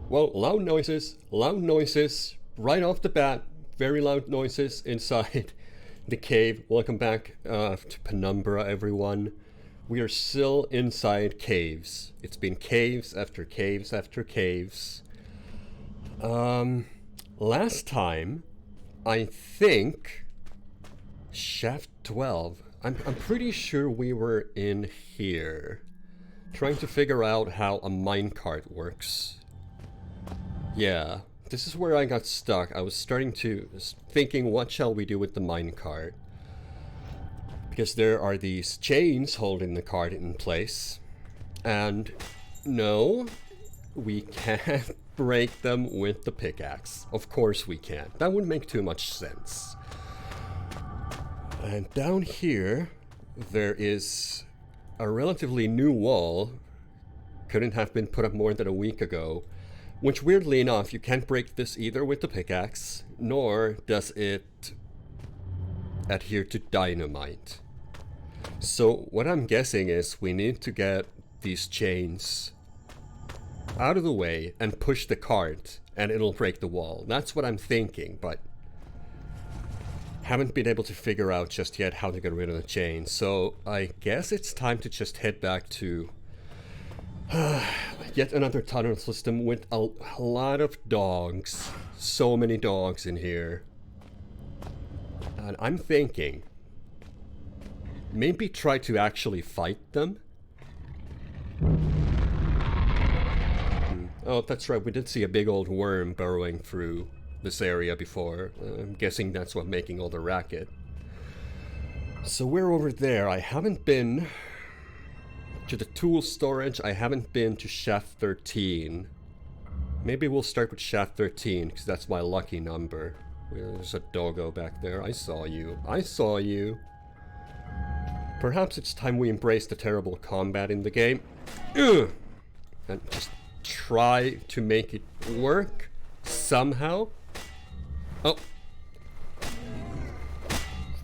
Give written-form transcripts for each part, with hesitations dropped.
Well, loud noises, right off the bat, very loud noises inside the cave. Welcome back to Penumbra, everyone. We are still inside caves. It's been caves after caves after caves. Last time, I think, Shaft 12, I'm pretty sure we were in here, trying to figure out how a minecart works. Yeah, this is where I got stuck. I was thinking, what shall we do with the minecart? Because there are these chains holding the cart in place. And no, we can't break them with the pickaxe. Of course we can't. That would make too much sense. And down here, there is a relatively new wall. Couldn't have been put up more than a week ago. Which, weirdly enough, you can't break this either with the pickaxe, nor does it adhere to dynamite. So what I'm guessing is we need to get these chains out of the way and push the cart, and it'll break the wall. That's what I'm thinking, but haven't been able to figure out just yet how to get rid of the chains. So I guess it's time to just head back to yet another tunnel system with a lot of dogs. So many dogs in here. And I'm thinking, maybe try to actually fight them? Oh, that's right, we did see a big old worm burrowing through this area before. I'm guessing that's what's making all the racket. So we're over there. I haven't been to the tool storage. I haven't been to shaft 13. Maybe we'll start with shaft 13, because that's my lucky number. There's a doggo back there. I saw you. I saw you. Perhaps it's time we embrace the terrible combat in the game. Ugh! And just try to make it work somehow. Oh.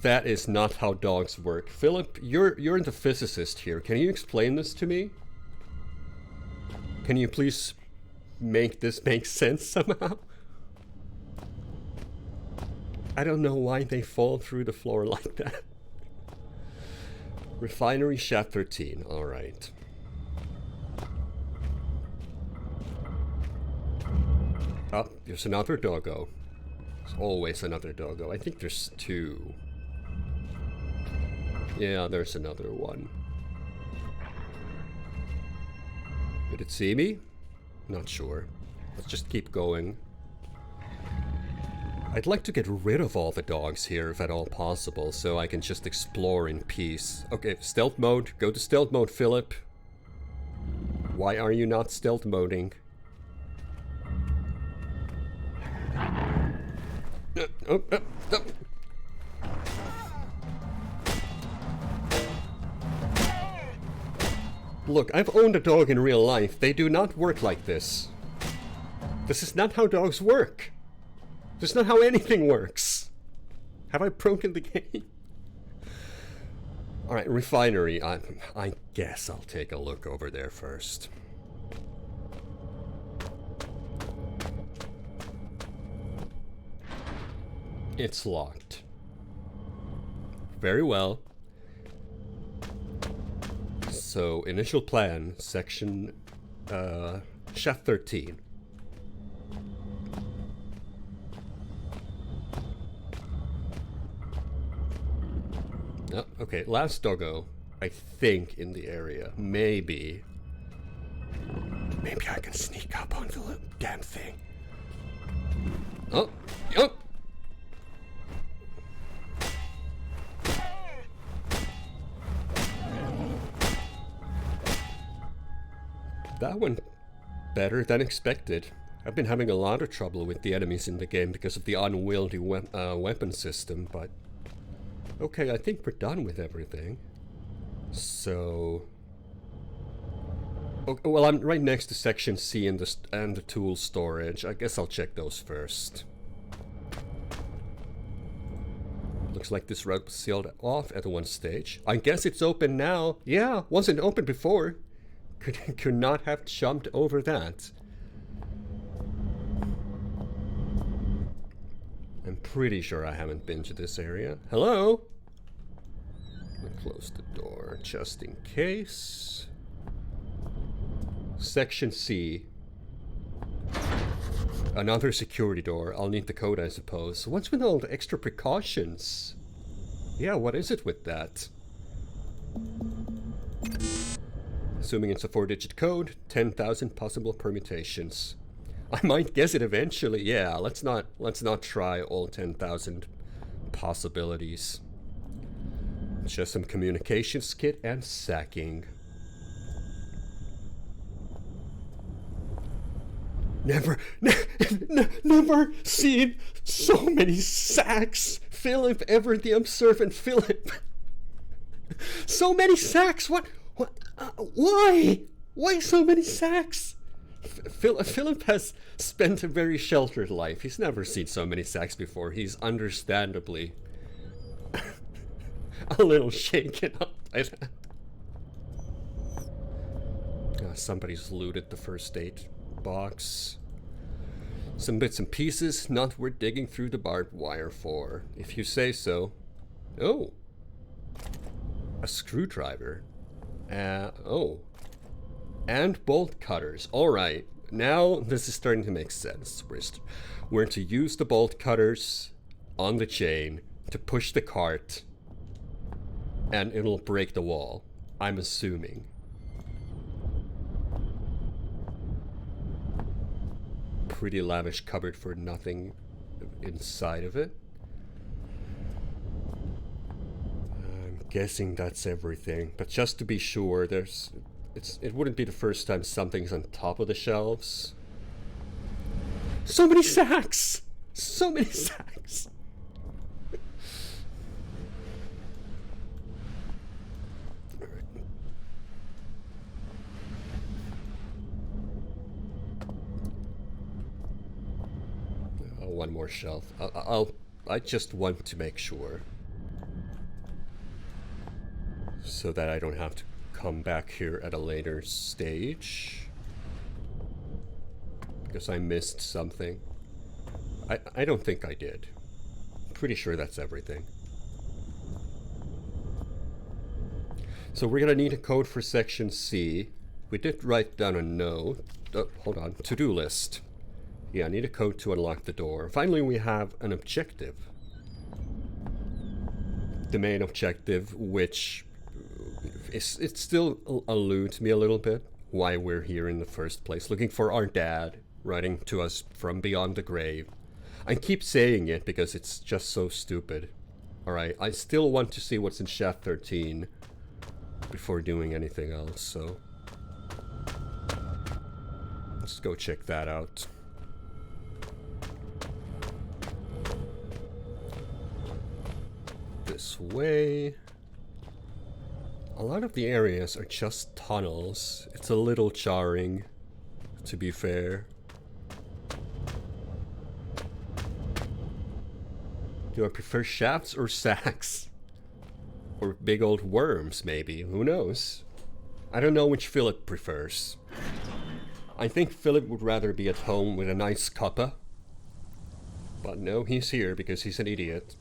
That is not how dogs work. Philip, you're the physicist here. Can you explain this to me? Can you please make this make sense somehow? I don't know why they fall through the floor like that. Refinery shaft 13, alright. Oh, there's another doggo. There's always another doggo. I think there's two. Yeah, there's another one. Did it see me? Not sure. Let's just keep going. I'd like to get rid of all the dogs here if at all possible, so I can just explore in peace. Okay, stealth mode. Go to stealth mode, Philip. Why are you not stealth moding? Oh. Look, I've owned a dog in real life. They do not work like this. This is not how dogs work. This is not how anything works. Have I broken the game? Alright, refinery. I guess I'll take a look over there first. It's locked. Very well. So, initial plan, section, shaft 13. Oh, okay, last doggo, I think, in the area. Maybe I can sneak up on the damn thing. Oh! That went better than expected. I've been having a lot of trouble with the enemies in the game because of the unwieldy weapon system, but okay, I think we're done with everything. So, okay, well, I'm right next to section C and the tool storage. I guess I'll check those first. Looks like this route was sealed off at one stage. I guess it's open now. Yeah, wasn't open before. Could not have jumped over that. I'm pretty sure I haven't been to this area. Hello? I'll close the door just in case. Section C. Another security door. I'll need the code, I suppose. What's with all the extra precautions? Yeah, what is it with that? Assuming it's a 4-digit code, 10,000 possible permutations. I might guess it eventually. Yeah, let's not try all 10,000 possibilities. Just some communications kit and sacking. Never seen so many sacks. Philip, ever the observant Philip. So many sacks. What? Why? Why so many sacks? Philip has spent a very sheltered life. He's never seen so many sacks before. He's understandably a little shaken up by that. Somebody's looted the first aid box. Some bits and pieces not worth digging through the barbed wire for, if you say so. Oh. A screwdriver. Oh. And bolt cutters. Alright. Now this is starting to make sense. We're to use the bolt cutters on the chain to push the cart, and it'll break the wall. I'm assuming. Pretty lavish cupboard for nothing inside of it. I'm guessing that's everything, but just to be sure, it wouldn't be the first time something's on top of the shelves. So many sacks! So many sacks! One more shelf. I just want to make sure, so that I don't have to come back here at a later stage, because I missed something. I don't think I did. Pretty sure that's everything. So we're gonna need a code for section C. We did write down a note. Oh, hold on. To-do list. Yeah, I need a code to unlock the door. Finally, we have an objective. The main objective, which it still eludes me a little bit why we're here in the first place. Looking for our dad, writing to us from beyond the grave. I keep saying it because it's just so stupid. Alright, I still want to see what's in shaft 13 before doing anything else, so let's go check that out. This way. A lot of the areas are just tunnels. It's a little jarring, to be fair. Do I prefer shafts or sacks? Or big old worms, maybe? Who knows? I don't know which Philip prefers. I think Philip would rather be at home with a nice cuppa. But no, he's here because he's an idiot.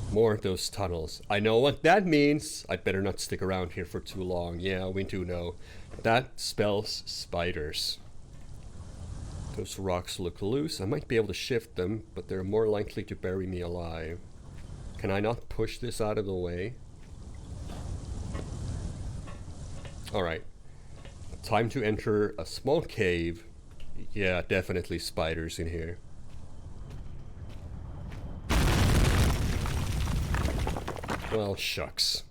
More of those tunnels. I know what that means. I'd better not stick around here for too long. Yeah, we do know. That spells spiders. Those rocks look loose. I might be able to shift them, but they're more likely to bury me alive. Can I not push this out of the way? Alright. Time to enter a small cave. Yeah, definitely spiders in here. Well, shucks.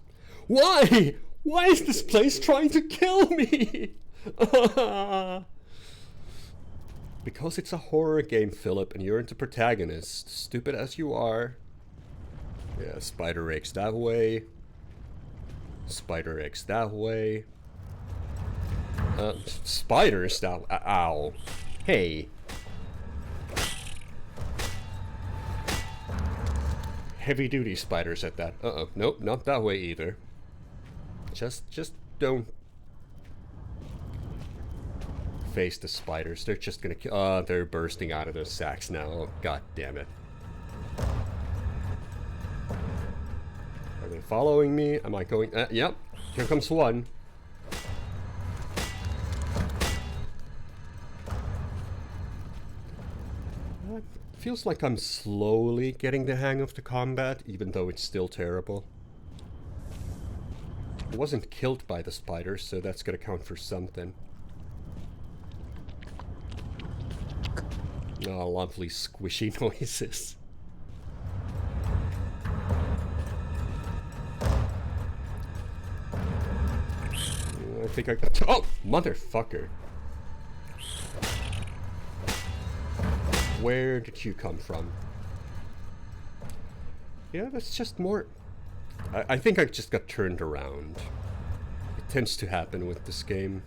Why? Why is this place trying to kill me? Because it's a horror game, Philip, and you're the protagonist. Stupid as you are. Yeah, spider eggs that way. Spider eggs that way. Spiders that... Ow. Hey. Heavy-duty spiders at that. Uh-oh. Nope, not that way either. Just don't face the spiders. They're just gonna they're bursting out of their sacks now. Oh, god damn it. Are they following me? Am I going... yep. Here comes one. Feels like I'm slowly getting the hang of the combat, even though it's still terrible. I wasn't killed by the spiders, so that's gonna count for something. Oh, lovely squishy noises. I think I... Oh! Motherfucker! Where did you come from? Yeah, that's just more... I think I just got turned around. It tends to happen with this game.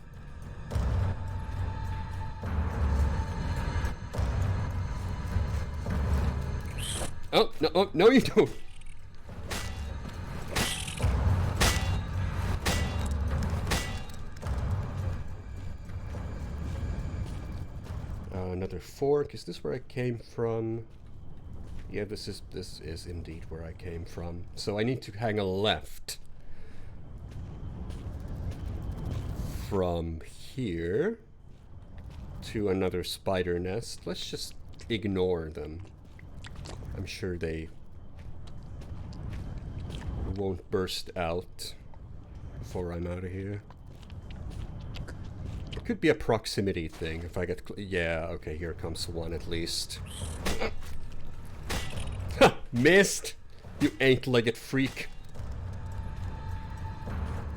Oh, no, oh, no you don't! Another fork. Is this where I came from? Yeah, this is indeed where I came from. So I need to hang a left from here to another spider nest. Let's just ignore them. I'm sure they won't burst out before I'm out of here. It could be a proximity thing if I get... yeah, okay, here comes one at least. Ha! Missed! You eight-legged freak.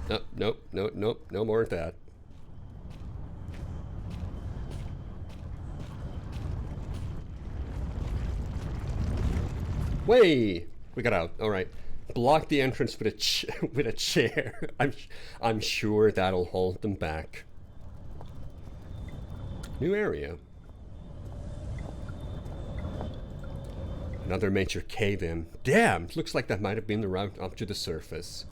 Nope, nope, nope, nope, no more of that. Way! We got out. Alright. Block the entrance with a chair. I'm sure that'll hold them back. New area. Another major cave-in. Damn! Looks like that might have been the route up to the surface.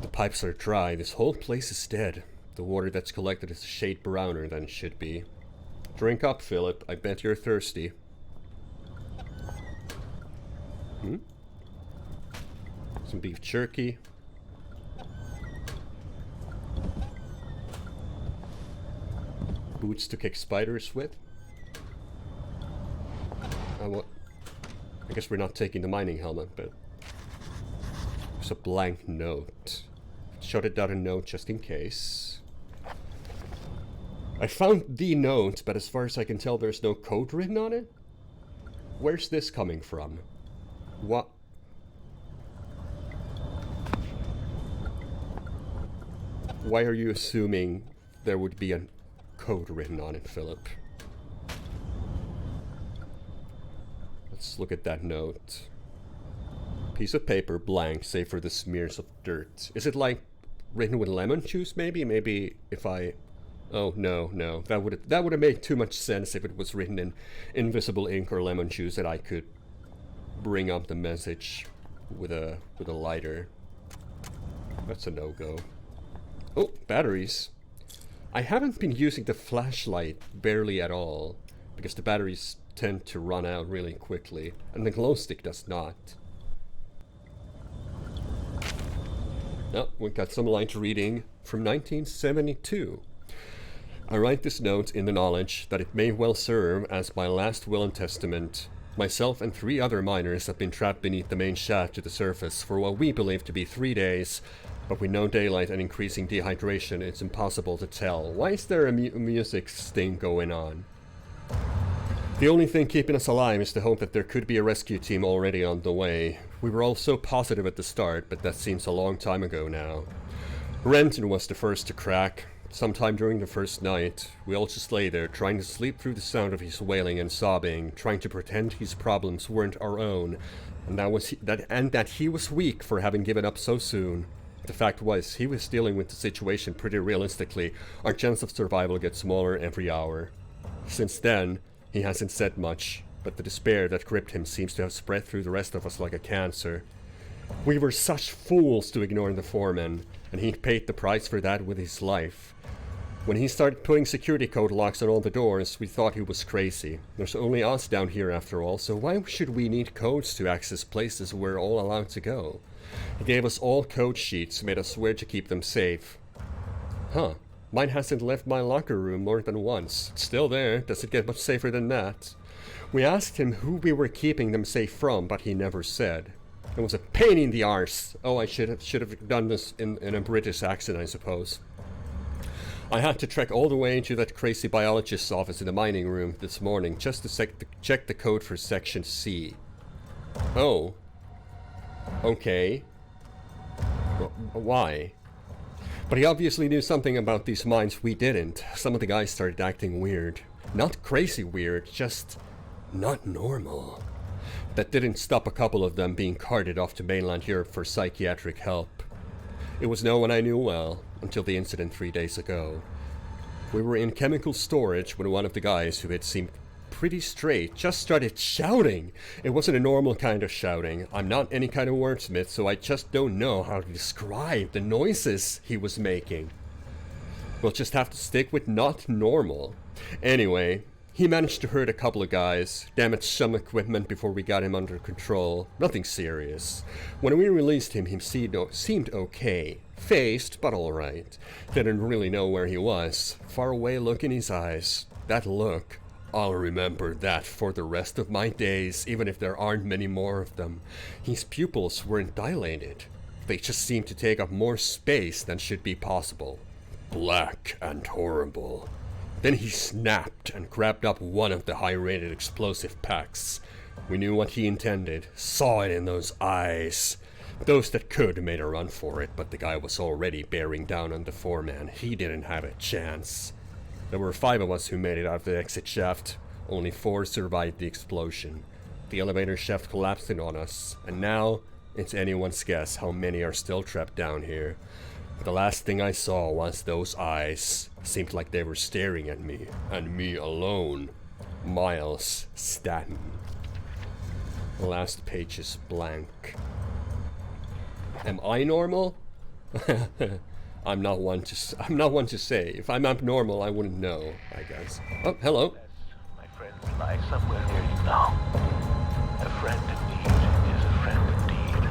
The pipes are dry. This whole place is dead. The water that's collected is a shade browner than it should be. Drink up, Philip. I bet you're thirsty. Some beef jerky. Boots to kick spiders with. I guess we're not taking the mining helmet, but there's a blank note. Jotted down a note just in case. I found the note, but as far as I can tell, there's no code written on it. Where's this coming from? What? Why are you assuming there would be a code written on it, Philip? Let's look at that note. Piece of paper, blank, save for the smears of dirt. Is it like written with lemon juice, maybe? Maybe if I... oh, no, no. That would have made too much sense if it was written in invisible ink or lemon juice that I could bring up the message with a lighter. That's a no-go. Oh, batteries. I haven't been using the flashlight barely at all, because the batteries tend to run out really quickly, and the glow stick does not. Oh, we got some light reading from 1972. I write this note in the knowledge that it may well serve as my last will and testament. Myself and 3 other miners have been trapped beneath the main shaft to the surface for what we believe to be 3 days, but with no daylight and increasing dehydration, it's impossible to tell. Why is there a music sting going on? The only thing keeping us alive is the hope that there could be a rescue team already on the way. We were all so positive at the start, but that seems a long time ago now. Renton was the first to crack. Sometime during the first night, we all just lay there, trying to sleep through the sound of his wailing and sobbing, trying to pretend his problems weren't our own, and that he was weak for having given up so soon. The fact was, he was dealing with the situation pretty realistically. Our chance of survival gets smaller every hour. Since then, he hasn't said much, but the despair that gripped him seems to have spread through the rest of us like a cancer. We were such fools to ignore the foreman, and he paid the price for that with his life. When he started putting security code locks on all the doors, we thought he was crazy. There's only us down here after all, so why should we need codes to access places we're all allowed to go? He gave us all code sheets, made us swear to keep them safe. Huh. Mine hasn't left my locker room more than once. It's still there. Does it get much safer than that? We asked him who we were keeping them safe from, but he never said. It was a pain in the arse. Oh, I should have done this in a British accent, I suppose. I had to trek all the way to that crazy biologist's office in the mining room this morning just to check the code for Section C. Oh. Okay. Why? But he obviously knew something about these mines we didn't. Some of the guys started acting weird. Not crazy weird, just not normal. That didn't stop a couple of them being carted off to mainland Europe for psychiatric help. It was no one I knew well, until the incident 3 days ago. We were in chemical storage when one of the guys who had seemed pretty straight just started shouting. It wasn't a normal kind of shouting. I'm not any kind of wordsmith, so I just don't know how to describe the noises he was making. We'll just have to stick with not normal. Anyway, he managed to hurt a couple of guys, damage some equipment before we got him under control. Nothing serious. When we released him, he seemed okay. Phased, but alright. Didn't really know where he was. Far away look in his eyes. That look. I'll remember that for the rest of my days, even if there aren't many more of them. His pupils weren't dilated. They just seemed to take up more space than should be possible. Black and horrible. Then he snapped and grabbed up one of the high-rated explosive packs. We knew what he intended, saw it in those eyes. Those that could made a run for it, but the guy was already bearing down on the foreman. He didn't have a chance. There were 5 of us who made it out of the exit shaft. Only 4 survived the explosion. The elevator shaft collapsed in on us, and now it's anyone's guess how many are still trapped down here. The last thing I saw was those eyes. Seemed like they were staring at me, and me alone. Miles Stanton. The last page is blank. Am I normal? I'm not one to say. If I'm abnormal, I wouldn't know, I guess. Oh, hello. My friends lie somewhere near you now. A friend in need is a friend indeed.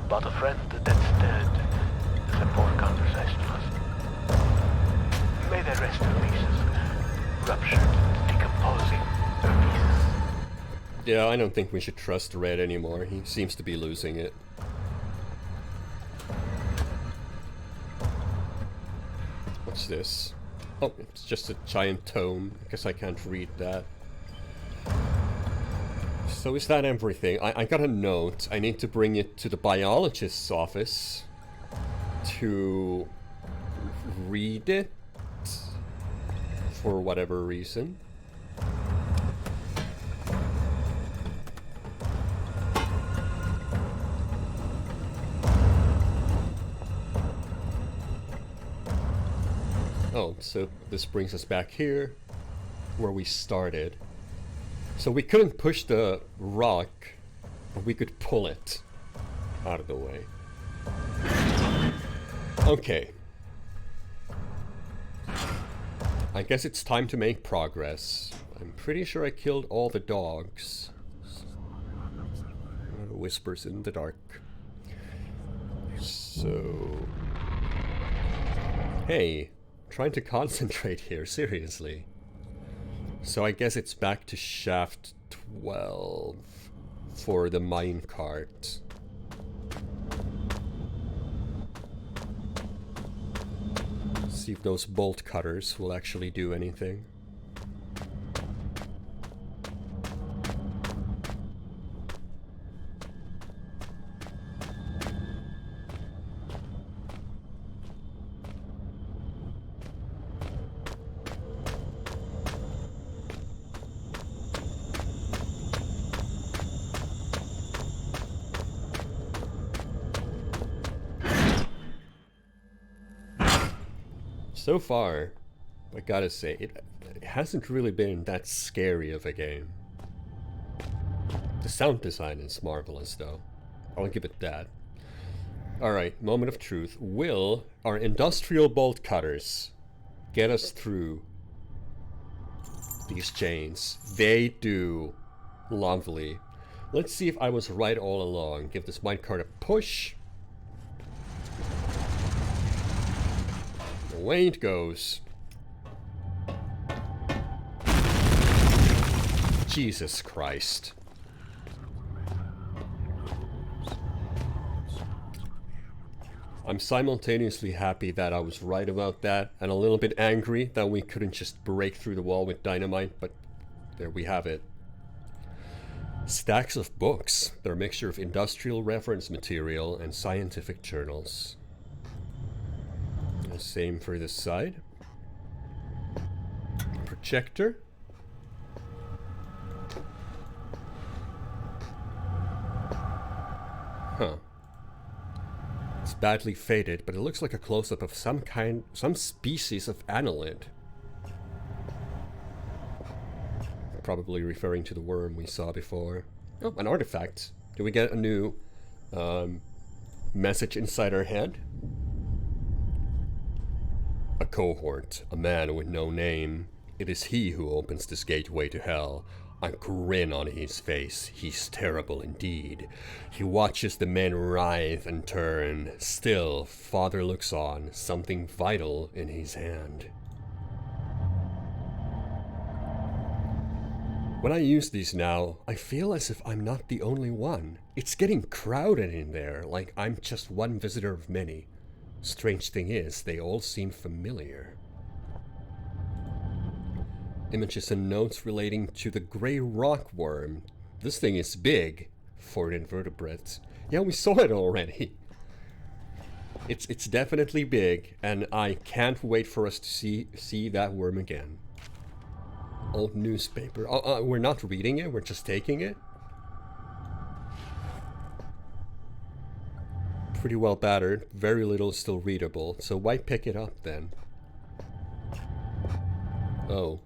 But a friend that's dead is a poor conversation lesson. May they rest in pieces, ruptured, decomposing their pieces. Yeah, I don't think we should trust Red anymore. He seems to be losing it. What's this? Oh, it's just a giant tome. I guess I can't read that. So is that everything? I got a note. I need to bring it to the biologist's office to read it for whatever reason. Oh, so this brings us back here, where we started. So we couldn't push the rock, but we could pull it out of the way. Okay. I guess it's time to make progress. I'm pretty sure I killed all the dogs. Whispers in the dark. So... Hey. Trying to concentrate here, seriously. So I guess it's back to shaft 12 for the minecart. See if those bolt cutters will actually do anything. So far, I gotta say, it hasn't really been that scary of a game. The sound design is marvelous, though. I'll give it that. Alright, moment of truth. Will our industrial bolt cutters get us through these chains. They do. Lovely. Let's see if I was right all along. Give this minecart a push. Away it goes. Jesus Christ. I'm simultaneously happy that I was right about that, and a little bit angry that we couldn't just break through the wall with dynamite, but there we have it. Stacks of books. They're a mixture of industrial reference material and scientific journals. Same for this side. Projector. Huh. It's badly faded, but it looks like a close-up of some species of annelid. Probably referring to the worm we saw before. Oh, an artifact. Do we get a new message inside our head? A cohort, a man with no name. It is he who opens this gateway to hell. A grin on his face. He's terrible indeed. He watches the men writhe and turn. Still, Father looks on, something vital in his hand. When I use these now, I feel as if I'm not the only one. It's getting crowded in there, like I'm just one visitor of many. Strange thing is, they all seem familiar. Images and notes relating to the grey rock worm. This thing is big for an invertebrate. Yeah, we saw it already. It's definitely big, and I can't wait for us to see that worm again. Old newspaper. We're not reading it, we're just taking it. Pretty well battered, very little still readable, so why pick it up then? Oh.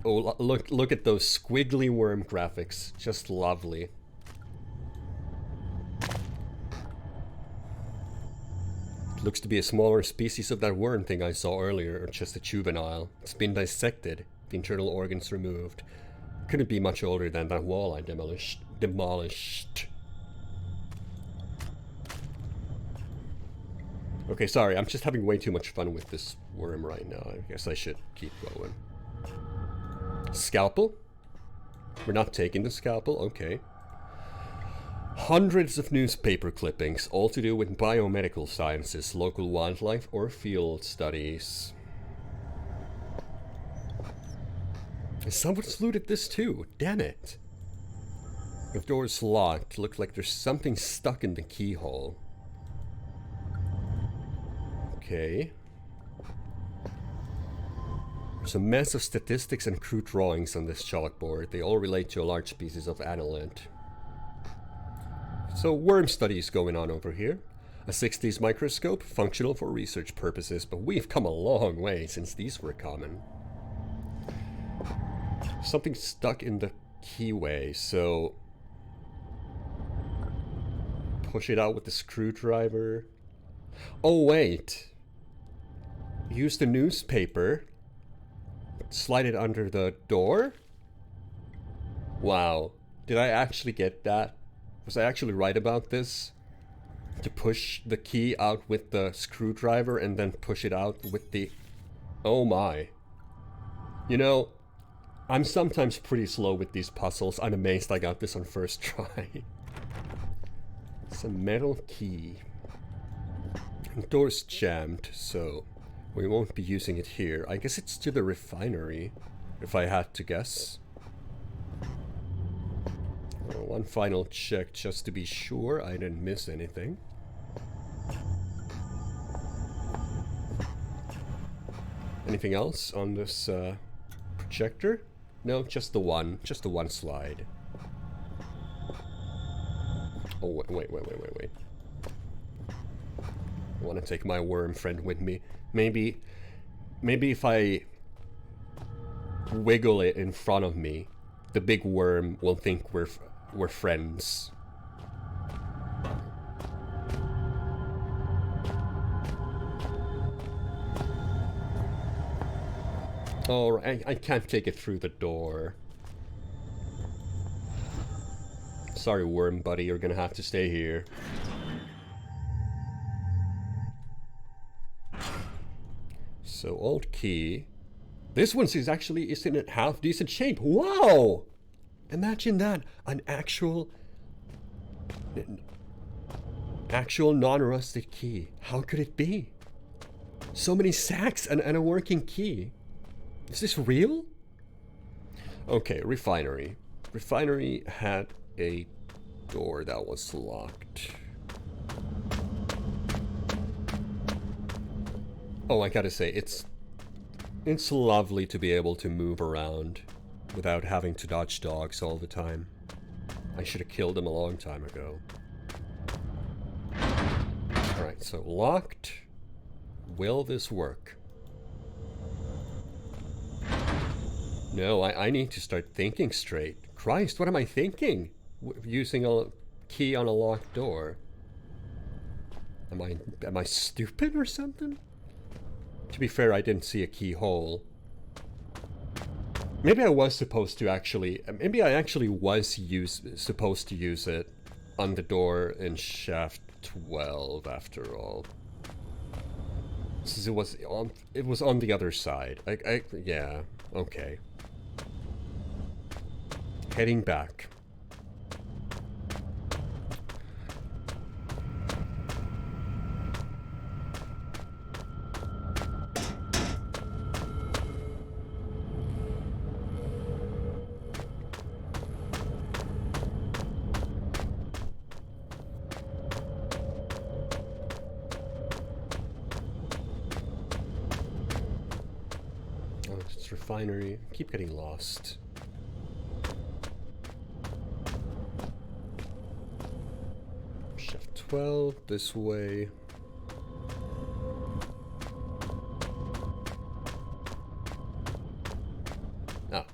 Oh, look at those squiggly worm graphics. Just lovely. Looks to be a smaller species of that worm thing I saw earlier, or just a juvenile. It's been dissected, the internal organs removed. Couldn't be much older than that wall I demolished. Okay, sorry, I'm just having way too much fun with this worm right now. I guess I should keep going. Scalpel? We're not taking the scalpel? Okay. Hundreds of newspaper clippings, all to do with biomedical sciences, local wildlife, or field studies. Someone's looted this too, damn it. The door's locked, looks like there's something stuck in the keyhole. Okay. There's a mess of statistics and crude drawings on this chalkboard. They all relate to a large species of annelid. So worm studies going on over here. A 60s microscope, functional for research purposes, but we've come a long way since these were common. Something stuck in the keyway, so push it out with the screwdriver. Oh wait. Use the newspaper. Slide it under the door? Wow. Did I actually get that? Was I actually right about this? To push the key out with the screwdriver and then push it out with the... Oh my. You know, I'm sometimes pretty slow with these puzzles. I'm amazed I got this on first try. It's a metal key. The door's jammed, so we won't be using it here. I guess it's to the refinery, if I had to guess. One final check just to be sure I didn't miss anything. Anything else on this projector? No, just the one slide. Oh, wait. I want to take my worm friend with me. Maybe if I wiggle it in front of me, the big worm will think we're friends. Oh, I can't take it through the door. Sorry, worm buddy, you're gonna have to stay here. So, old key. This one's is in a half decent shape. Wow! Imagine that. An actual non-rusted key. How could it be? So many sacks and a working key. Is this real? Okay, refinery. Refinery had a door that was locked. Oh, I gotta say, it's lovely to be able to move around without having to dodge dogs all the time. I should have killed them a long time ago. Alright, so locked. Will this work? No, I need to start thinking straight. Christ, what am I thinking? Using a key on a locked door. Am I stupid or something? To be fair, I didn't see a keyhole. Maybe I was supposed to actually... Maybe I actually was supposed to use it on the door in shaft 12 after all. Since it was on the other side. Yeah, okay. Heading back. Oh, it's refinery. I keep getting lost. Shaft 12, this way. Ah.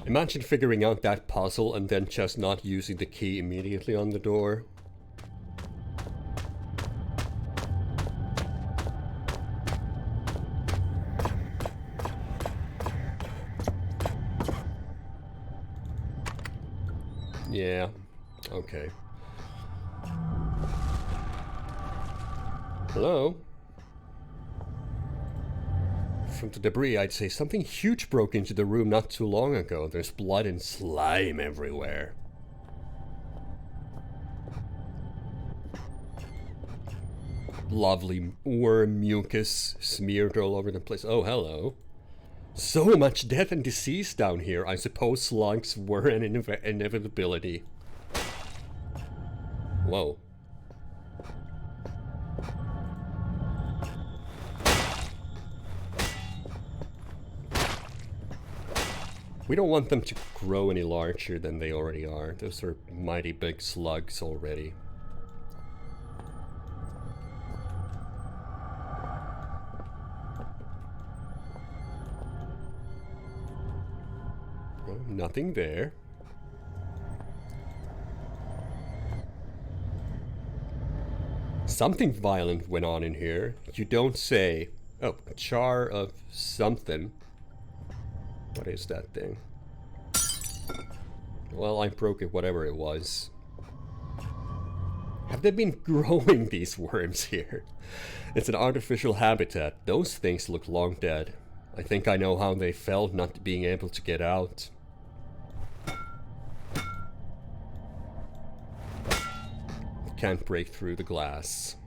Imagine figuring out that puzzle and then just not using the key immediately on the door. Yeah, okay. Hello? From the debris, I'd say something huge broke into the room not too long ago. There's blood and slime everywhere. Lovely worm mucus smeared all over the place. Oh, hello. So much death and disease down here. I suppose slugs were an inevitability. Whoa. We don't want them to grow any larger than they already are. Those are mighty big slugs already. Oh, nothing there. Something violent went on in here. You don't say. Oh, a jar of something. What is that thing? Well, I broke it, whatever it was. Have they been growing these worms here? It's an artificial habitat. Those things look long dead. I think I know how they felt not being able to get out. Can't break through the glass.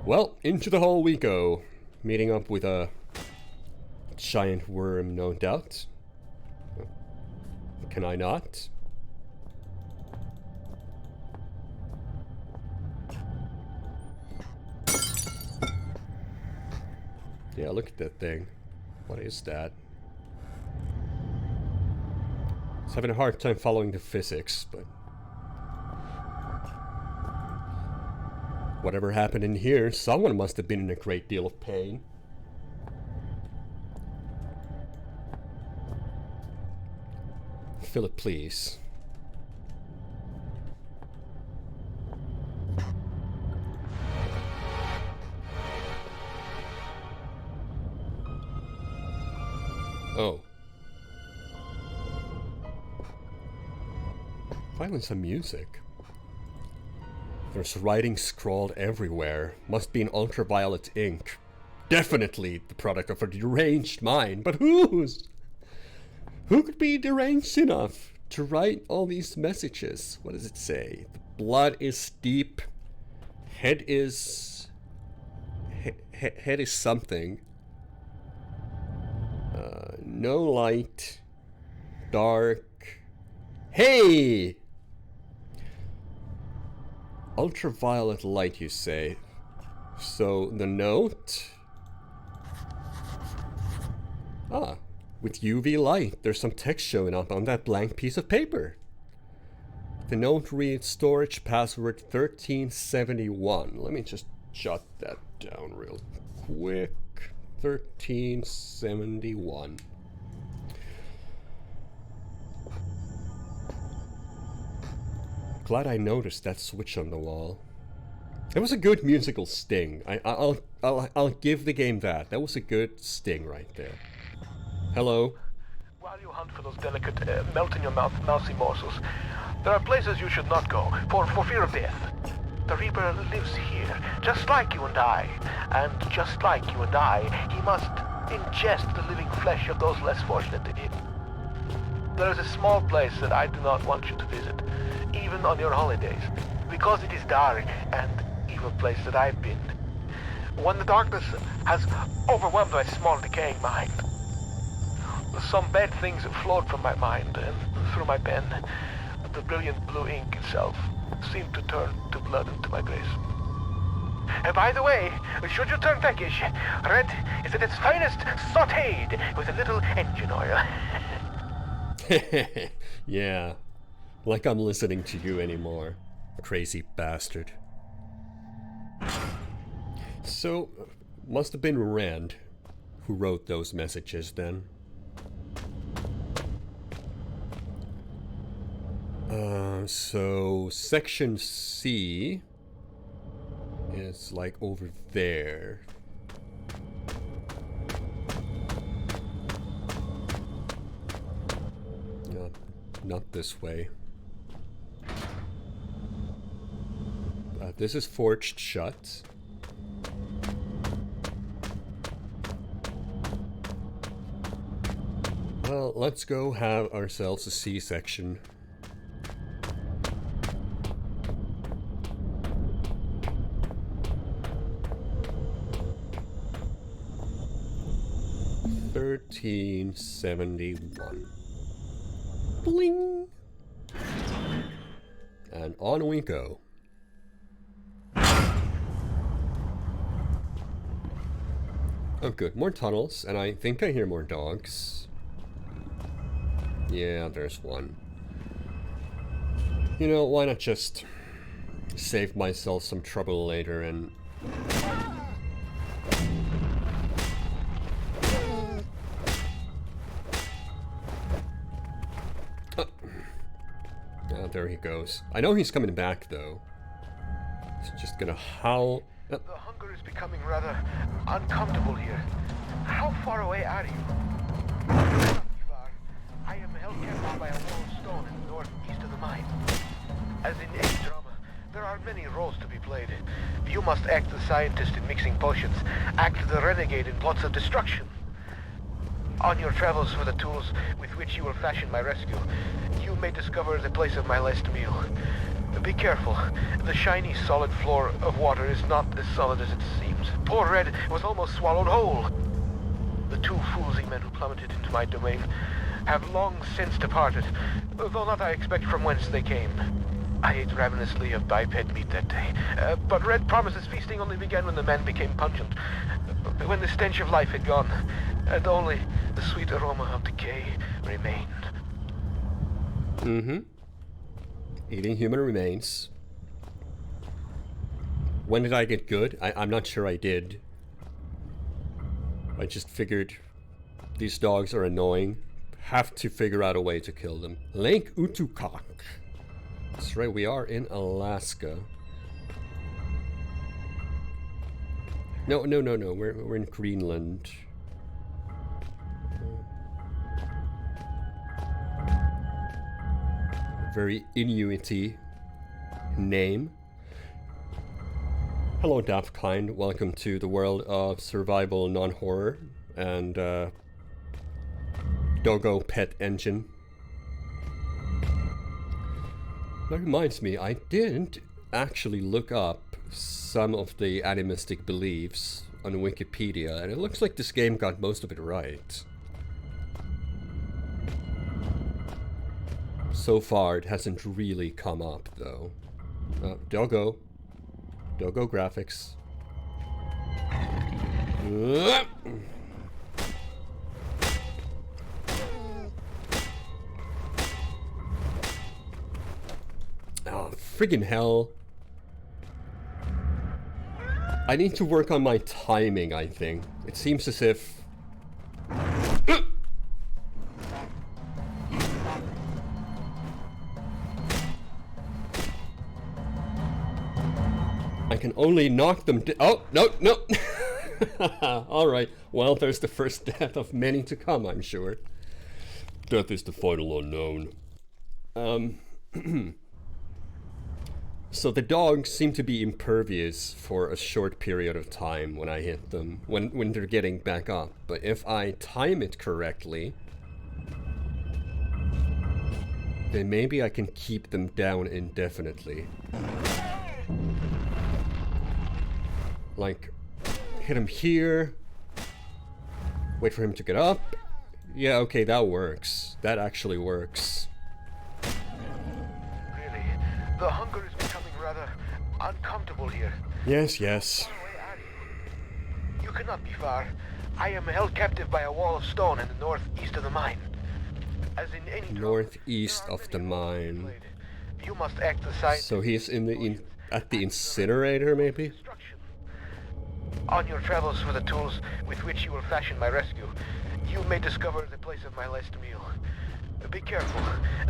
Well, into the hole we go. Meeting up with a giant worm, no doubt. Can I not? Yeah, look at that thing. What is that? I was having a hard time following the physics, but... whatever happened in here, someone must have been in a great deal of pain. Fill it, please. Oh. Finally some music. There's writing scrawled everywhere. Must be in ultraviolet ink. Definitely the product of a deranged mind. But whose? Who could be deranged enough to write all these messages? What does it say? The blood is deep. Head is... head is something. No light. Dark. Hey! Ultraviolet light, you say? So, the note? Ah, with UV light, there's some text showing up on that blank piece of paper. The note reads storage password 1371. Let me just jot that down real quick. 1371. Glad I noticed that switch on the wall. It was a good musical sting. I'll give the game that. That was a good sting right there. Hello. While you hunt for those delicate, melt-in-your-mouth mousy morsels, there are places you should not go, for fear of death. The Reaper lives here, just like you and I. And just like you and I, he must ingest the living flesh of those less fortunate than him. There is a small place that I do not want you to visit, even on your holidays, because it is dark and evil place that I've been. When the darkness has overwhelmed my small decaying mind, some bad things flowed from my mind and through my pen. The brilliant blue ink itself seemed to turn to blood into my grace. And by the way, should you turn peckish, red is at its finest sautéed with a little engine oil. Yeah, like I'm listening to you anymore, crazy bastard. So, must have been Rand who wrote those messages then. So section C is like over there. No, not this way. This is forged shut. Well, let's go have ourselves a C-section. $13.71. Bling! And on we go. Oh good, more tunnels, and I think I hear more dogs. Yeah, there's one. You know, why not just save myself some trouble later and... there he goes. I know he's coming back, though. He's just gonna howl. The hunger is becoming rather uncomfortable here. How far away are you? Not far. I am held captive by a wall of stone in the northeast of the mine. As in any drama, there are many roles to be played. You must act the scientist in mixing potions, act the renegade in plots of destruction. On your travels for the tools with which you will fashion my rescue, you may discover the place of my last meal. Be careful. The shiny, solid floor of water is not as solid as it seems. Poor Red was almost swallowed whole. The two foolsy men who plummeted into my domain have long since departed, though not I expect from whence they came. I ate ravenously of biped meat that day, but Red promises feasting only began when the man became pungent, when the stench of life had gone, and only the sweet aroma of decay remained. Mm-hmm. Eating human remains. When did I get good? I'm not sure I did. I just figured these dogs are annoying. Have to figure out a way to kill them. Lake Utukak. That's right, we are in Alaska. No. We're in Greenland. Very Inuity name. Hello, Daft Kind. Welcome to the world of survival non-horror and Doggo Pet Engine. That reminds me, I did actually look up some of the animistic beliefs on Wikipedia, and it looks like this game got most of it right. So far, it hasn't really come up, though. Doggo graphics. Oh, friggin' hell. I need to work on my timing, I think. It seems as if... I can only knock them oh, no. Alright, well, there's the first death of many to come, I'm sure. Death is the final unknown. So the dogs seem to be impervious for a short period of time when I hit them, when they're getting back up. But if I time it correctly, then maybe I can keep them down indefinitely. Like, hit him here, wait for him to get up. Yeah, okay, that works. That actually works. Really, the hunger is becoming rather uncomfortable here. Yes. Far away are you? You cannot be far. I am held captive by a wall of stone in the northeast of the mine. As in any Northeast of the mine. You must act aside. So he's in the at the incinerator, maybe? On your travels for the tools with which you will fashion my rescue, you may discover the place of my last meal. Be careful.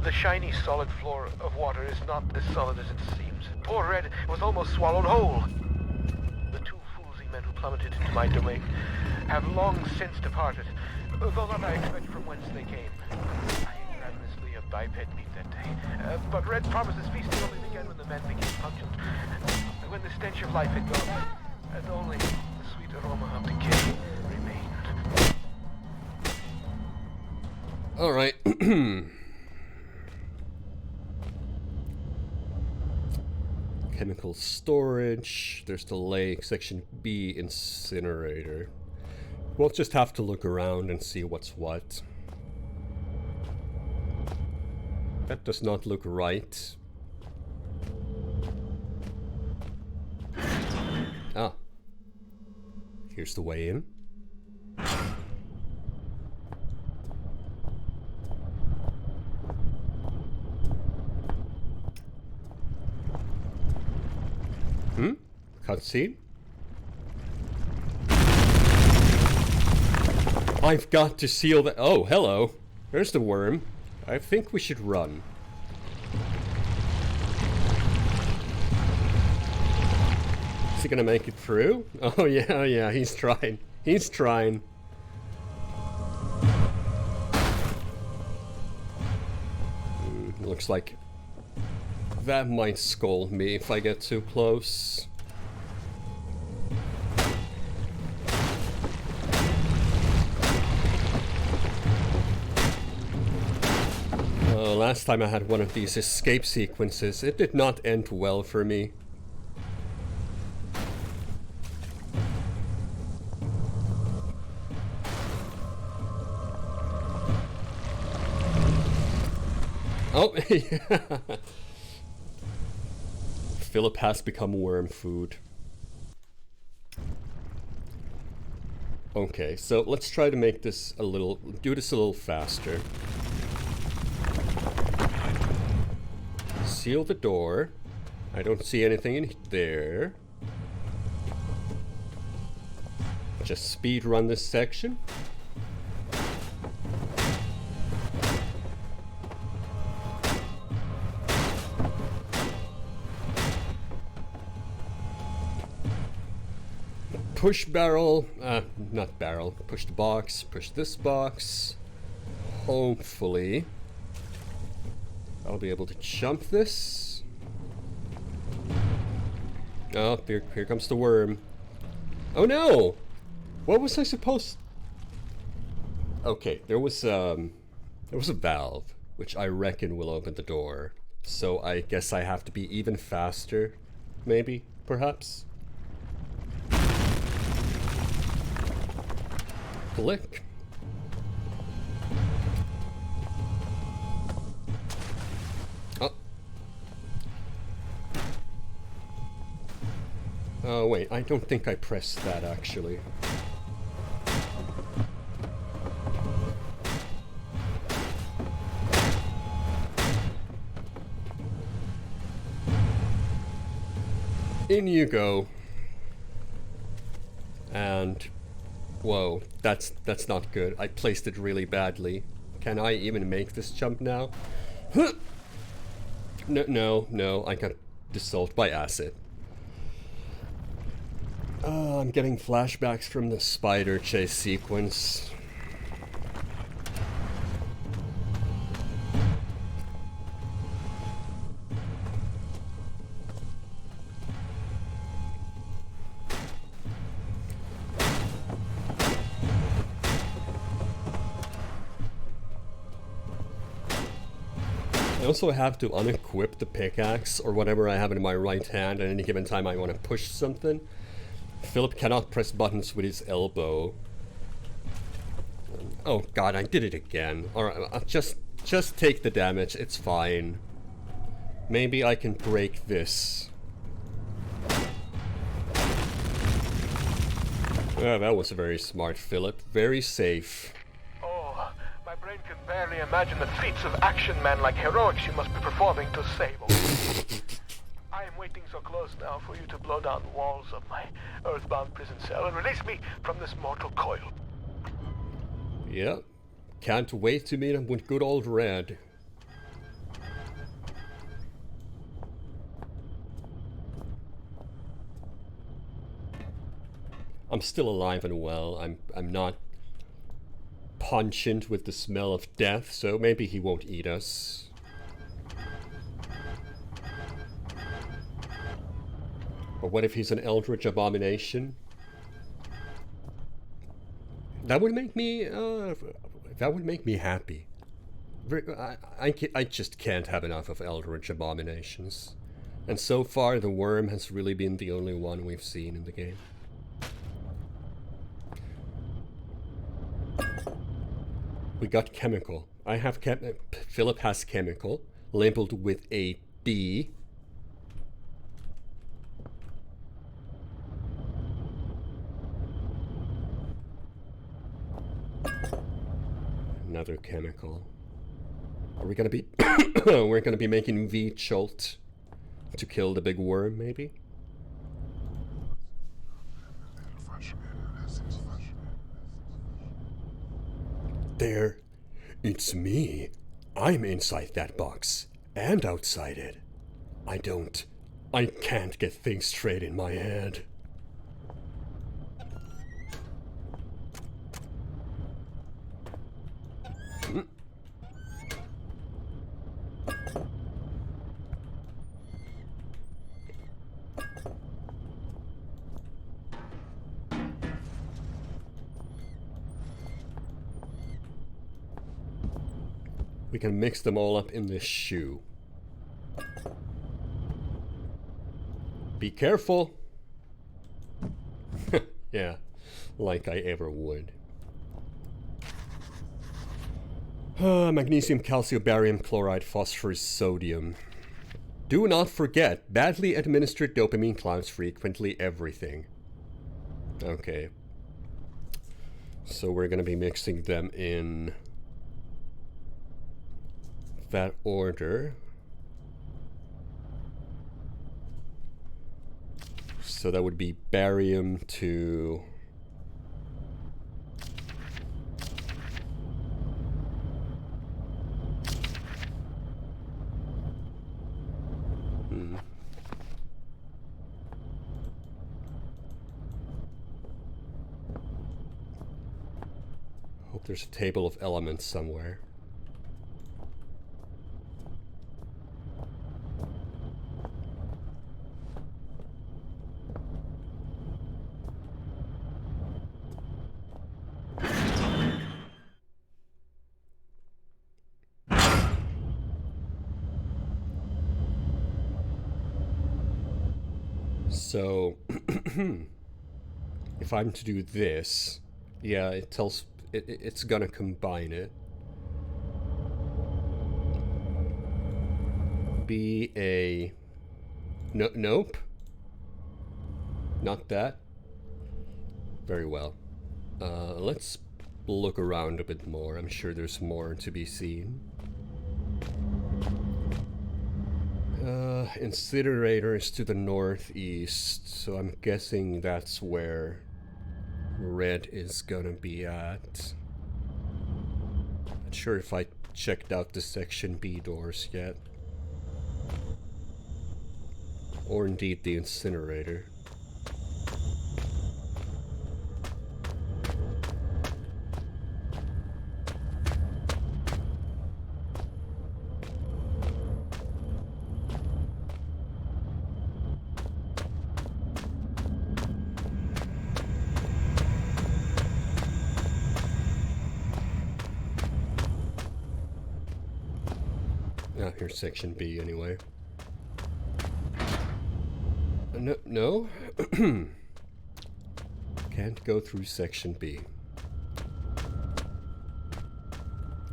The shiny, solid floor of water is not as solid as it seems. Poor Red was almost swallowed whole. The two foolsy men who plummeted into my domain have long since departed, though not I expect from whence they came. I ate ravenously of biped meat that day, but Red promises feasting only began when the men became pungent, when the stench of life had gone, and only the sweet aroma of decay remained. Alright. Chemical storage. There's the lake. Section B, incinerator. We'll just have to look around and see what's what. That does not look right. Ah. Here's the way in. Cutscene? I've got to seal the... Oh, hello. There's the worm. I think we should run. Is he gonna make it through? Oh yeah, he's trying. He's trying. Looks like that might scold me if I get too close. Last time I had one of these escape sequences, it did not end well for me. Oh, yeah. Philip has become worm food. Okay, so let's try to make this a little, do this a little faster. Seal the door. I don't see anything in there. Just speed run this section. Push barrel, not barrel, push the box, push this box. Hopefully. I'll be able to jump this. Oh, here comes the worm. Oh no! What was I supposed... Okay, there was a valve, which I reckon will open the door. So I guess I have to be even faster, maybe, perhaps. Click. Oh. Oh, wait, I don't think I pressed that, actually. In you go. And... Whoa, that's not good. I placed it really badly. Can I even make this jump now? No, I got dissolved by acid. I'm getting flashbacks from the spider chase sequence. I also have to unequip the pickaxe or whatever I have in my right hand at any given time I want to push something. Philip cannot press buttons with his elbow. Oh god, I did it again. Alright, I'll just take the damage, it's fine. Maybe I can break this. Oh, that was very smart, Philip. Very safe. Oh, my brain can barely imagine the feats of action man like heroics you must be performing to save us. I am waiting so close now for you to blow down the walls of my earthbound prison cell and release me from this mortal coil. Yeah. Can't wait to meet him with good old Red. I'm still alive and well. I'm not pungent with the smell of death, so maybe he won't eat us. Or what if he's an eldritch abomination? That would make me happy. I just can't have enough of eldritch abominations. And so far the worm has really been the only one we've seen in the game. We got chemical. I have Philip has chemical, labeled with a B. Another chemical. Are we gonna be... We're gonna be making V-Jolt to kill the big worm, maybe? There. It's me. I'm inside that box. And outside it. I can't get things straight in my head. We can mix them all up in this shoe. Be careful! Yeah, like I ever would. Magnesium, calcium, barium, chloride, phosphorus, sodium. Do not forget, badly administered dopamine clouds frequently everything. Okay. So we're gonna be mixing them in that order. So that would be barium to... Hope there's a table of elements somewhere. So, if I'm to do this, yeah, it tells it's gonna combine it. Be a nope. Not that. Very well. Let's look around a bit more. I'm sure there's more to be seen. Incinerator is to the northeast, so I'm guessing that's where red is gonna be at. Not sure if I checked out the section B doors yet. Or indeed the incinerator. Here's section B anyway. No? Can't go through section B.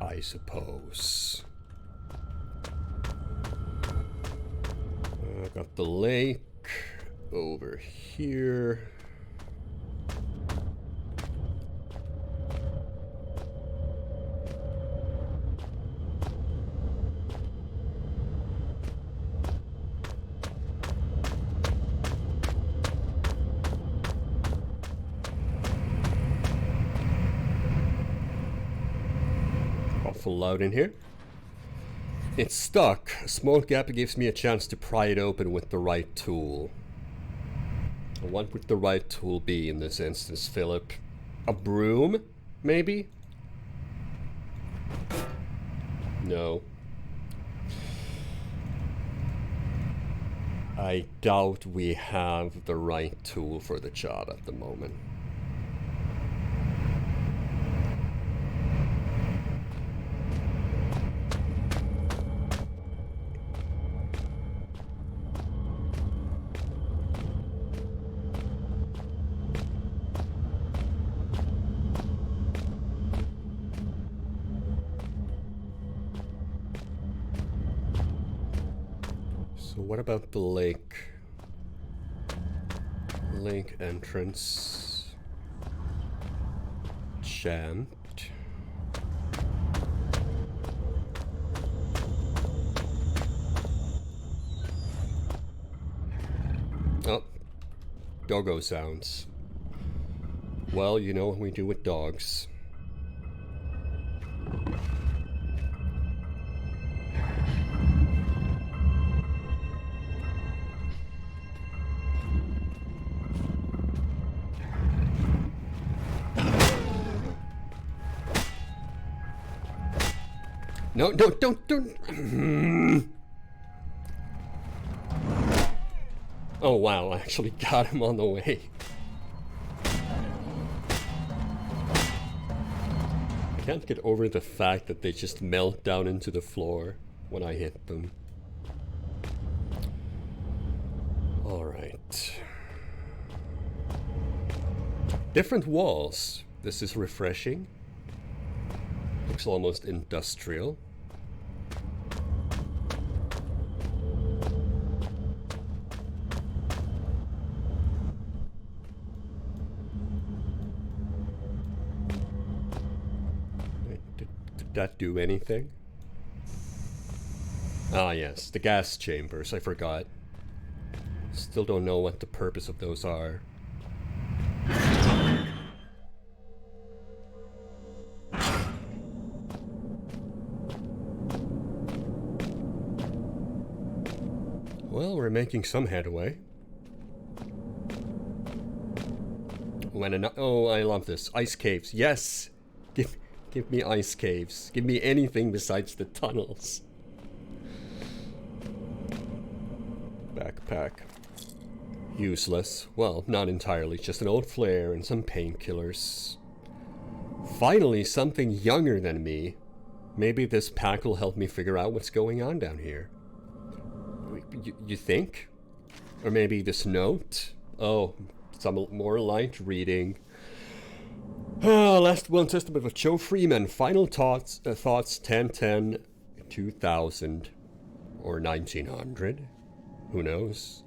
I suppose. Got the lake over here. Awful loud in here. It's stuck. A small gap gives me a chance to pry it open with the right tool. What would the right tool be in this instance, Philip? A broom, maybe? No. I doubt we have the right tool for the job at the moment. So what about the lake? Lake entrance. Jammed. Oh, doggo sounds. Well, you know what we do with dogs. No, don't. Oh wow, I actually got him on the way. I can't get over the fact that they just melt down into the floor when I hit them. Alright. Different walls. This is refreshing. Looks almost industrial. Did that do anything? Ah yes, the gas chambers, I forgot. Still don't know what the purpose of those are. Well, we're making some headway. Oh, I love this. Ice caves. Yes! Give me ice caves. Give me anything besides the tunnels. Backpack. Useless. Well, not entirely. Just an old flare and some painkillers. Finally, something younger than me. Maybe this pack will help me figure out what's going on down here. You think? Or maybe this note? Oh, some more light reading. Last Will and Testament of Joe Freeman. Final thoughts 1010 2000 or 1900. Who knows?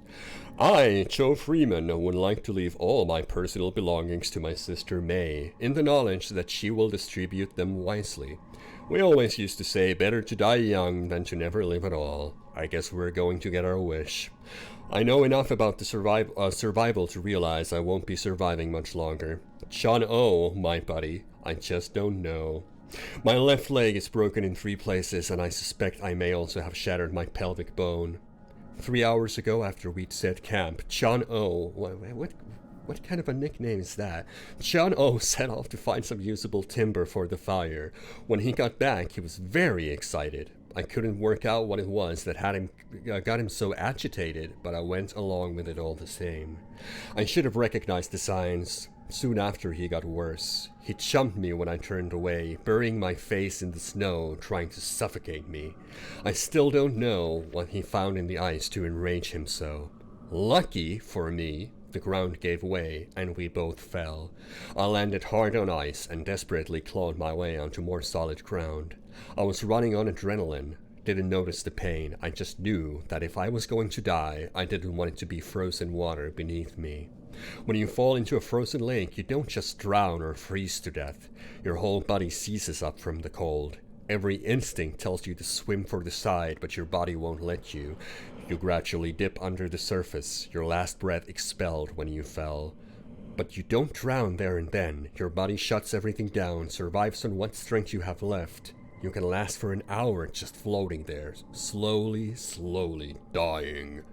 I, Joe Freeman, would like to leave all my personal belongings to my sister May, in the knowledge that she will distribute them wisely. We always used to say, better to die young than to never live at all. I guess we're going to get our wish. I know enough about the survival to realize I won't be surviving much longer. Sean O, my buddy, I just don't know. My left leg is broken in 3 places, and I suspect I may also have shattered my pelvic bone. 3 hours ago, after we'd set camp, John O. What kind of a nickname is that? John O. set off to find some usable timber for the fire. When he got back, he was very excited. I couldn't work out what it was that got him so agitated, but I went along with it all the same. I should have recognized the signs. Soon after, he got worse. He jumped me when I turned away, burying my face in the snow, trying to suffocate me. I still don't know what he found in the ice to enrage him so. Lucky for me, the ground gave way, and we both fell. I landed hard on ice and desperately clawed my way onto more solid ground. I was running on adrenaline. Didn't notice the pain. I just knew that if I was going to die, I didn't want it to be frozen water beneath me. When you fall into a frozen lake, you don't just drown or freeze to death. Your whole body seizes up from the cold. Every instinct tells you to swim for the side, but your body won't let you. You gradually dip under the surface, your last breath expelled when you fell. But you don't drown there and then. Your body shuts everything down, survives on what strength you have left. You can last for an hour just floating there, slowly dying.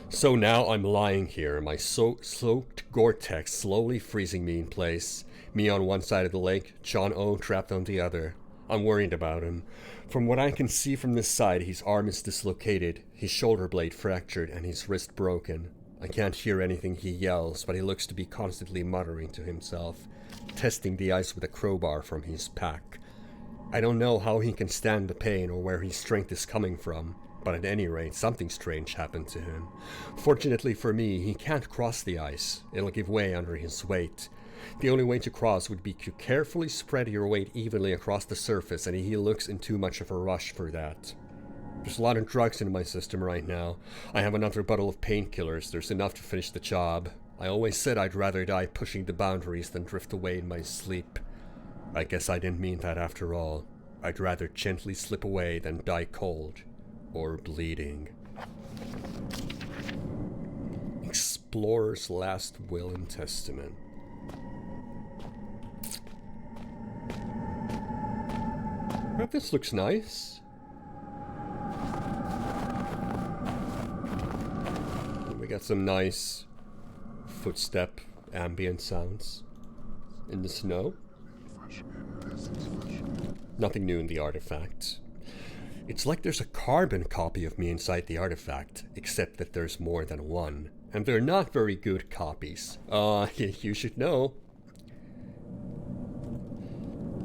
So now I'm lying here, my soaked Gore-Tex slowly freezing me in place. Me on one side of the lake, John O trapped on the other. I'm worried about him. From what I can see from this side, his arm is dislocated, his shoulder blade fractured, and his wrist broken. I can't hear anything he yells, but he looks to be constantly muttering to himself, testing the ice with a crowbar from his pack. I don't know how he can stand the pain or where his strength is coming from, but at any rate, something strange happened to him. Fortunately for me, he can't cross the ice. It'll give way under his weight. The only way to cross would be to carefully spread your weight evenly across the surface, and he looks in too much of a rush for that. There's a lot of drugs in my system right now. I have another bottle of painkillers. There's enough to finish the job. I always said I'd rather die pushing the boundaries than drift away in my sleep. I guess I didn't mean that after all. I'd rather gently slip away than die cold or bleeding. Explorer's Last Will and Testament. Well, this looks nice. We got some nice footstep ambient sounds in the snow. Nothing new in the artifact. It's like there's a carbon copy of me inside the artifact, except that there's more than one. And they're not very good copies. You should know.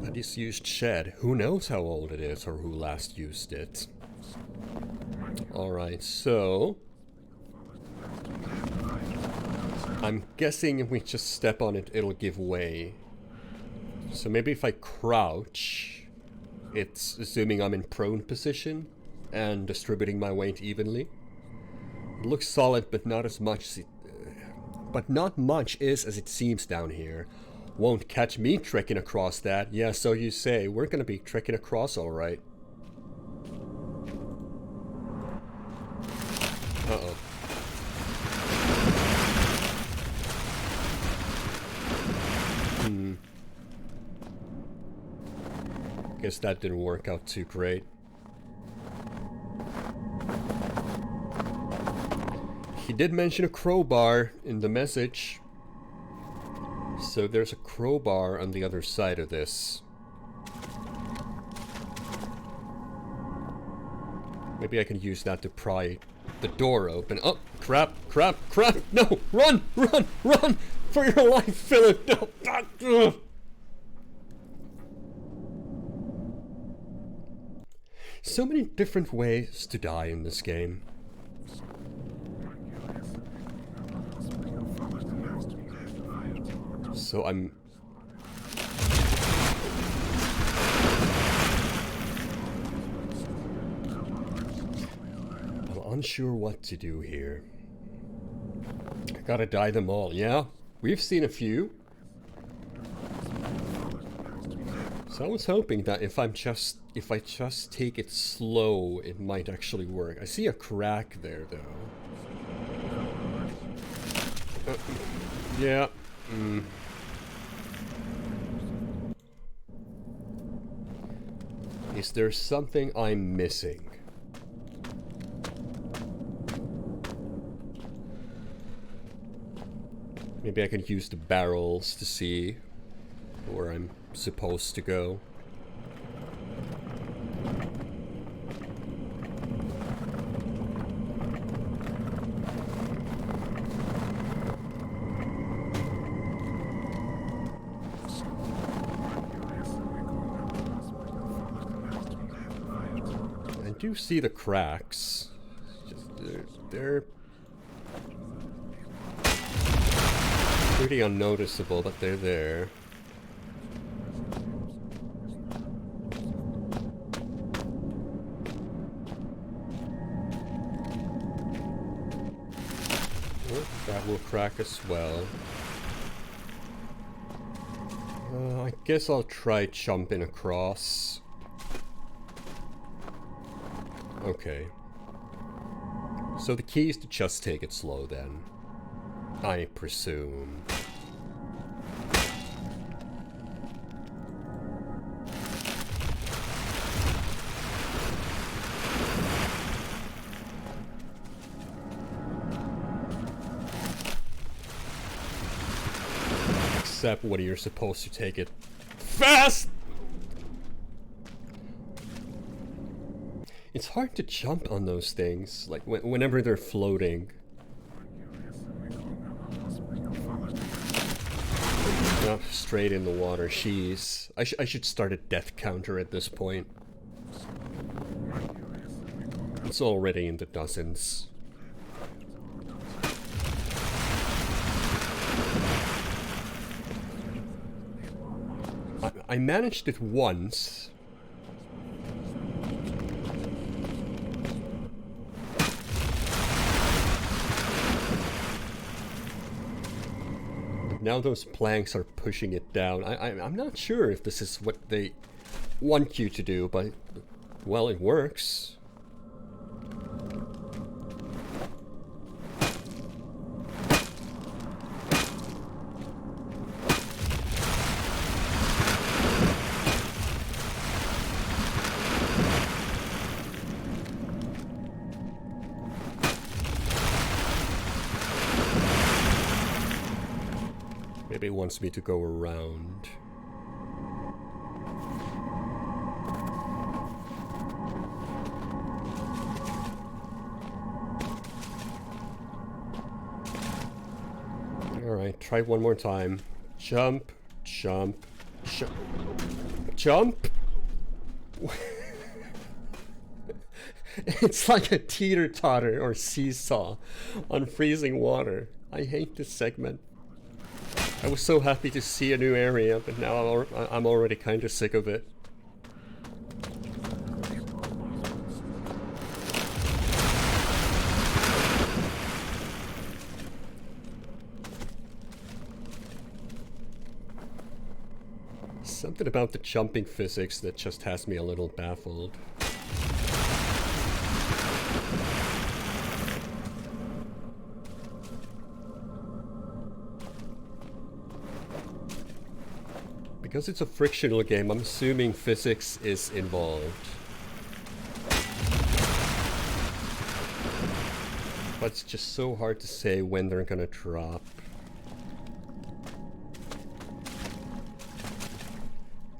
A disused shed. Who knows how old it is or who last used it. Alright, so... I'm guessing if we just step on it, it'll give way. So maybe if I crouch, it's assuming I'm in prone position and distributing my weight evenly. It looks solid, but not as much as not much is as it seems down here. Won't catch me trekking across that. Yeah, so you say. We're gonna be trekking across all right. Uh-oh. Guess that didn't work out too great. He did mention a crowbar in the message. So there's a crowbar on the other side of this. Maybe I can use that to pry the door open. Oh, crap. No, run. For your life, Philip. No. So many different ways to die in this game. So I'm... unsure what to do here. I gotta dye them all. Yeah, we've seen a few. So I was hoping that if I just take it slow, it might actually work. I see a crack there, though. Yeah. Is there something I'm missing? Maybe I can use the barrels to see where I'm supposed to go. I do see the cracks. Just, they're pretty unnoticeable, but they're there. Oh, that will crack as well. I guess I'll try jumping across. Okay. So the key is to just take it slow then, I presume. Except when you're supposed to take it fast! It's hard to jump on those things, like whenever they're floating. Oh, straight in the water, jeez. I should start a death counter at this point. It's already in the dozens. I managed it once. Now those planks are pushing it down. I'm not sure if this is what they want you to do, but, well, it works. Maybe it wants me to go around. Alright, try one more time. Jump, jump, jump. Jump! It's like a teeter-totter or seesaw on freezing water. I hate this segment. I was so happy to see a new area, but now I'm already kind of sick of it. Something about the jumping physics that just has me a little baffled. Because it's a frictional game, I'm assuming physics is involved. But it's just so hard to say when they're gonna drop.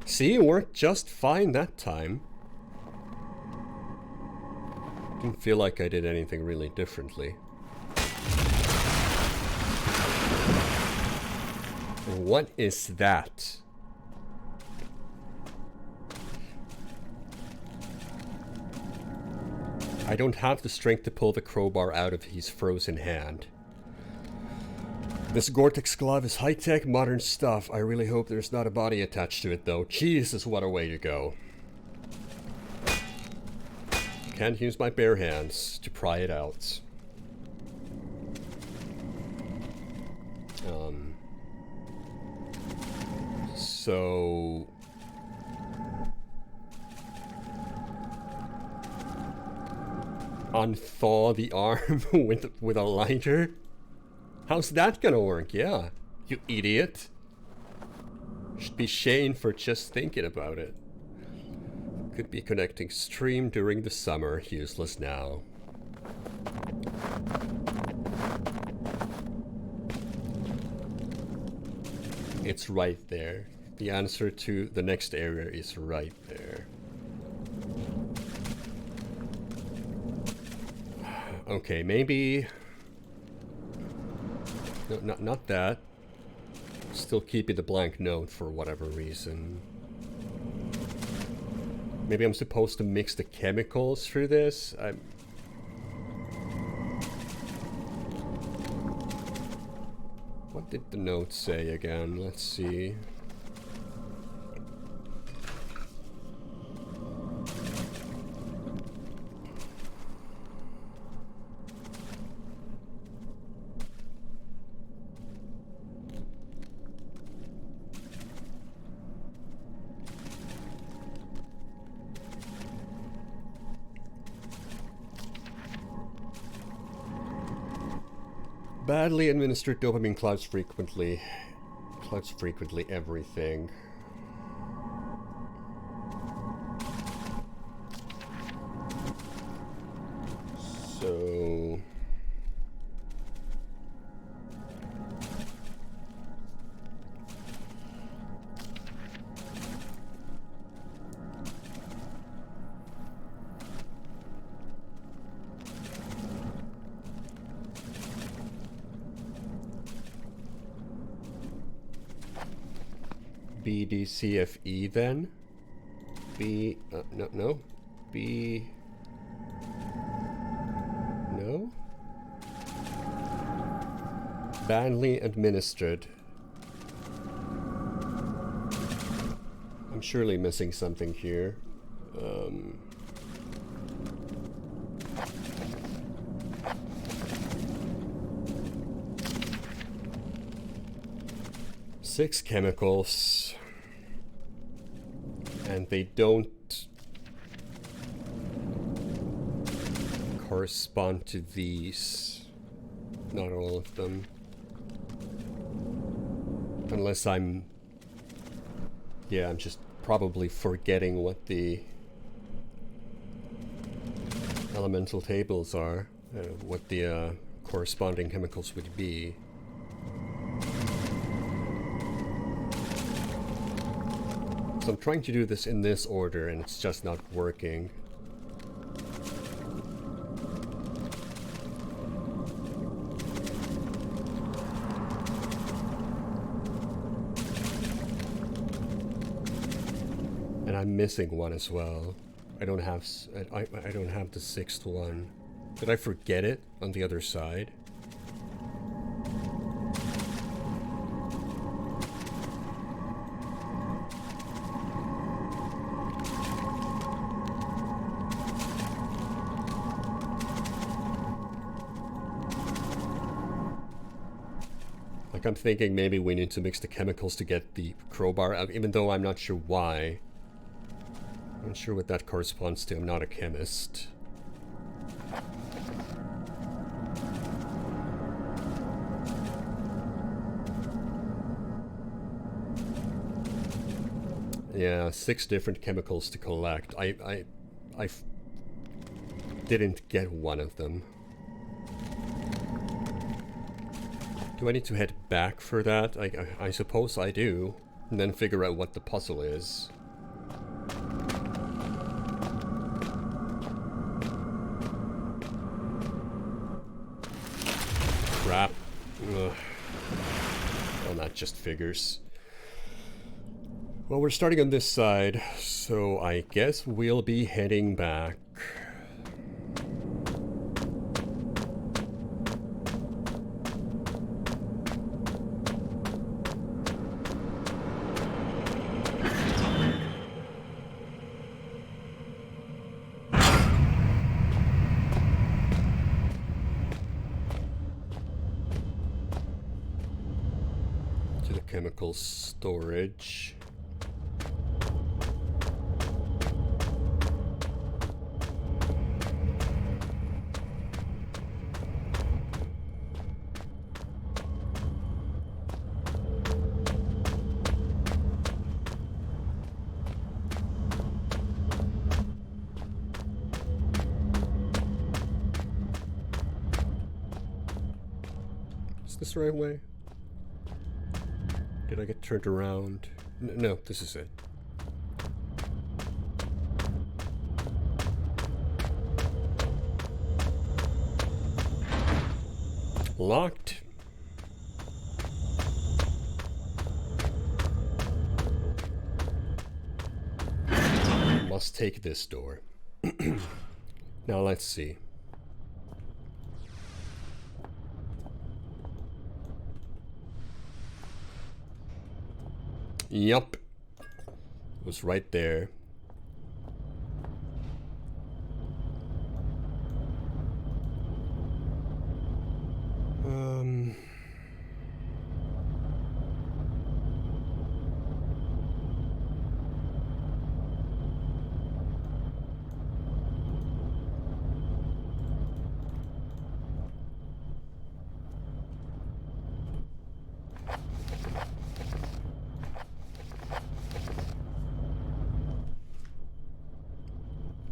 See, it worked just fine that time. Didn't feel like I did anything really differently. What is that? I don't have the strength to pull the crowbar out of his frozen hand. This Gore-Tex glove is high-tech, modern stuff. I really hope there's not a body attached to it, though. Jesus, what a way to go. Can't use my bare hands to pry it out. So... unthaw the arm with a lighter? How's that gonna work? Yeah, you idiot. Should be shamed for just thinking about it. Could be connecting stream during the summer. Useless now. It's right there. The answer to the next area is right there. Okay, maybe... No, not that. Still keeping the blank note for whatever reason. Maybe I'm supposed to mix the chemicals through this? What did the note say again? Let's see. Badly administered dopamine clouds frequently everything. So... BDCFE then? No. B... No? Badly administered. I'm surely missing something here. Six chemicals, and they don't correspond to these. Not all of them. Unless I'm just probably forgetting what the elemental tables are, what the corresponding chemicals would be. So I'm trying to do this in this order, and it's just not working. And I'm missing one as well. I don't have the sixth one. Did I forget it on the other side? I'm thinking maybe we need to mix the chemicals to get the crowbar out, even though I'm not sure why. I'm not sure what that corresponds to. I'm not a chemist. Yeah, 6 different chemicals to collect. I didn't get one of them. Do I need to head back for that? I suppose I do. And then figure out what the puzzle is. Crap. Ugh. Well, that just figures. Well, we're starting on this side, so I guess we'll be heading back. chemical storage. Is this the right way? Did I get turned around? No, this is it. Locked. Must take this door. Now let's see. Yup. It was right there.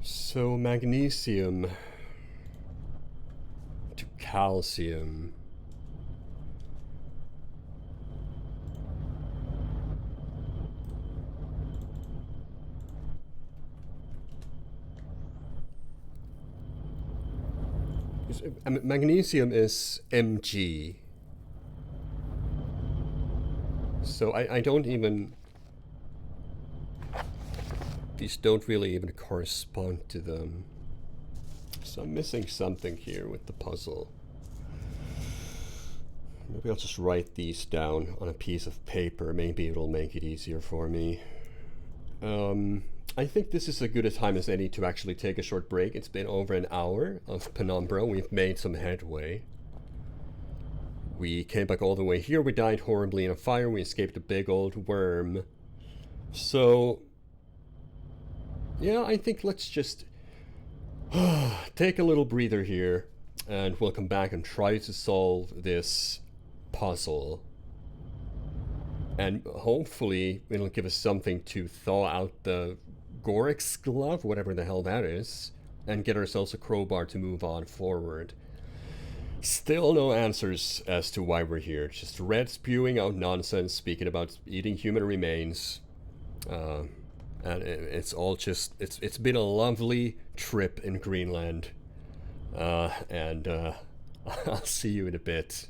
So magnesium to calcium. Magnesium is Mg. So I don't even... These don't really even correspond to them. So I'm missing something here with the puzzle. Maybe I'll just write these down on a piece of paper. Maybe it'll make it easier for me. I think this is as good a time as any to actually take a short break. It's been over an hour of Penumbra. We've made some headway. We came back all the way here. We died horribly in a fire. We escaped a big old worm. So... yeah, I think let's just take a little breather here, and we'll come back and try to solve this puzzle. And hopefully it'll give us something to thaw out the Gorik's glove, whatever the hell that is, and get ourselves a crowbar to move on forward. Still no answers as to why we're here. Just Red spewing out nonsense, speaking about eating human remains. And it's all just, it's been a lovely trip in Greenland. And I'll see you in a bit.